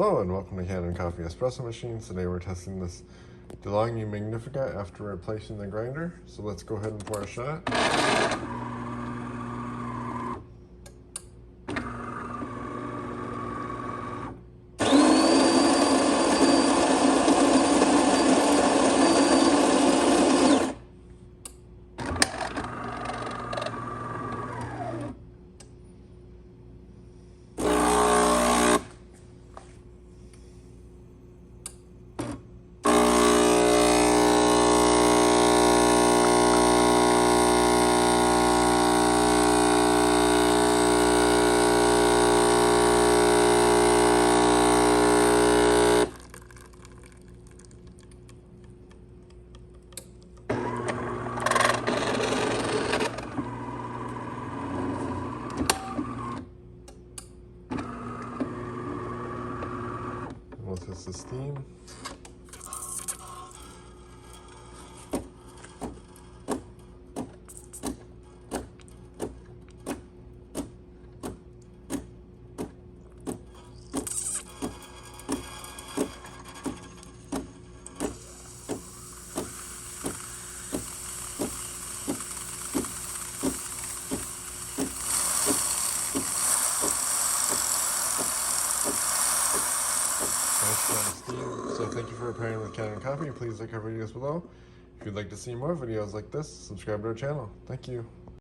Hello and welcome to Kanen Coffee Espresso Machines. Today we're testing this DeLonghi Magnifica after replacing the grinder. So let's go ahead and pour a shot. We'll test the steam. So thank you for pairing with Kanen Coffee. Please like our videos below. If you'd like to see more videos like this, subscribe to our channel. Thank you.